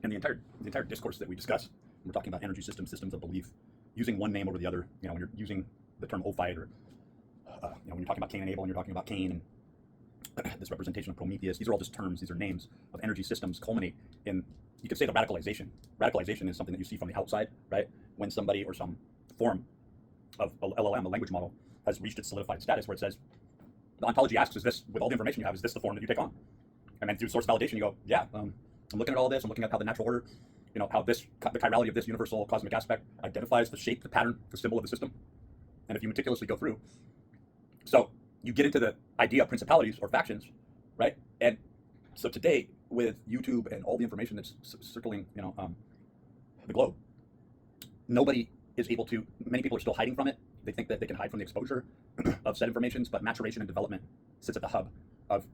And the entire discourse that we discuss, when we're talking about energy systems, systems of belief, using one name over the other, when you're using the term Ophite, or when you're talking about Cain and Abel, and you're talking about Cain and this representation of Prometheus, these are all just terms, these are names of energy systems culminate in, you could say, the radicalization. Radicalization is something that you see from the outside, right? When somebody or some form of a LLM, a language model, has reached its solidified status where it says, the ontology asks, is this, with all the information you have, is this the form that you take on? And then through source validation, you go, yeah, I'm looking at all this, I'm looking at how the natural order, how the chirality of this universal cosmic aspect identifies the shape, the pattern, the symbol of the system. And if you meticulously go through, so you get into the idea of principalities or factions, right? And so today, with YouTube and all the information that's circling, the globe, nobody is able to, many people are still hiding from it. They think that they can hide from the exposure of said informations, but maturation and development sits at the hub of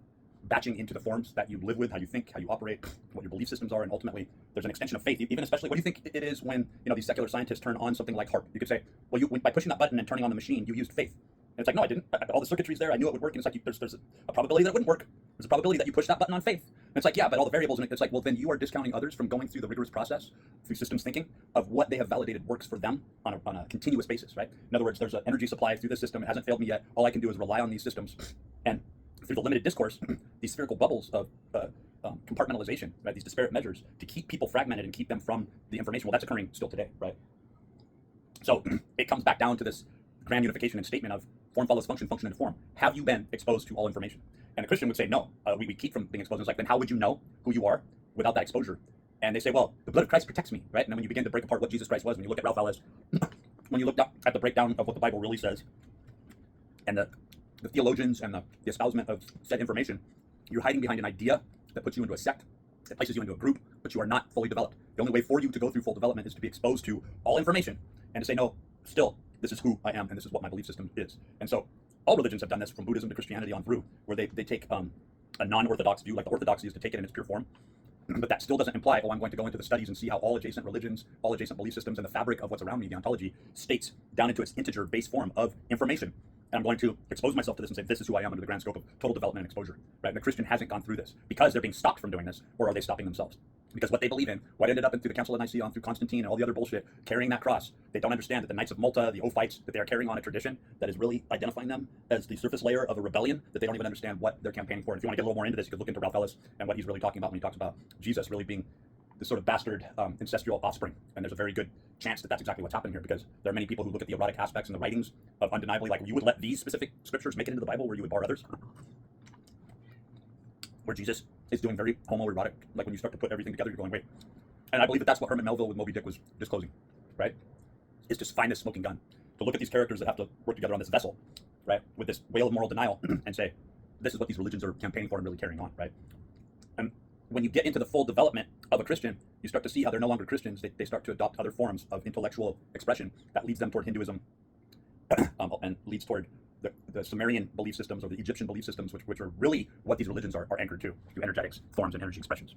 batching into the forms that you live with, how you think, how you operate, what your belief systems are, and ultimately there's an extension of faith. Even especially, what do you think it is when these secular scientists turn on something like HARP? You could say, well, by pushing that button and turning on the machine, you used faith. And it's like, no, I didn't. All the circuitry's there. I knew it would work. And it's like, there's a probability that it wouldn't work. There's a probability that you push that button on faith. And it's like, yeah, but all the variables. And it's like, well, then you are discounting others from going through the rigorous process through systems thinking of what they have validated works for them on a continuous basis, right? In other words, there's an energy supply through this system. It hasn't failed me yet. All I can do is rely on these systems. And through the limited discourse, these spherical bubbles of compartmentalization, right? These disparate measures to keep people fragmented and keep them from the information. Well, that's occurring still today, right? So it comes back down to this grand unification and statement of form follows function, function into form. Have you been exposed to all information? And a Christian would say, no, we keep from being exposed. And it's like, then how would you know who you are without that exposure? And they say, well, the blood of Christ protects me, right? And then when you begin to break apart what Jesus Christ was, when you look at Ralph Ellis, when you look at the breakdown of what the Bible really says, and the theologians and the espousement of said information, you're hiding behind an idea that puts you into a sect, that places you into a group, but you are not fully developed. The only way for you to go through full development is to be exposed to all information and to say, no, still, this is who I am and this is what my belief system is. And so all religions have done this, from Buddhism to Christianity on through, where they take a non-orthodox view, like the orthodoxy is to take it in its pure form. But that still doesn't imply, oh, I'm going to go into the studies and see how all adjacent religions, all adjacent belief systems, and the fabric of what's around me, the ontology, states down into its integer base form of information. And I'm going to expose myself to this and say, this is who I am under the grand scope of total development and exposure, right? And the Christian hasn't gone through this because they're being stopped from doing this, or are they stopping themselves? Because what they believe in, what ended up through the Council of Nicaea, on through Constantine and all the other bullshit, carrying that cross, they don't understand that the Knights of Malta, the Ophites, that they are carrying on a tradition that is really identifying them as the surface layer of a rebellion, that they don't even understand what they're campaigning for. And if you want to get a little more into this, you could look into Ralph Ellis and what he's really talking about when he talks about Jesus really being this sort of bastard ancestral offspring. And there's a very good chance that that's exactly what's happening here, because there are many people who look at the erotic aspects in the writings of undeniably, like, you would let these specific scriptures make it into the Bible where you would bar others, where Jesus is doing very homoerotic, like when you start to put everything together, you're going, wait. And I believe that that's what Herman Melville with Moby Dick was disclosing, right? Is just find this smoking gun, to look at these characters that have to work together on this vessel, right? With this whale of moral denial and say, this is what these religions are campaigning for and really carrying on, right? And when you get into the full development of a Christian, you start to see how they're no longer Christians. They start to adopt other forms of intellectual expression that leads them toward Hinduism and leads toward the Sumerian belief systems or the Egyptian belief systems, which are really what these religions are anchored to, through energetics, forms, and energy expressions.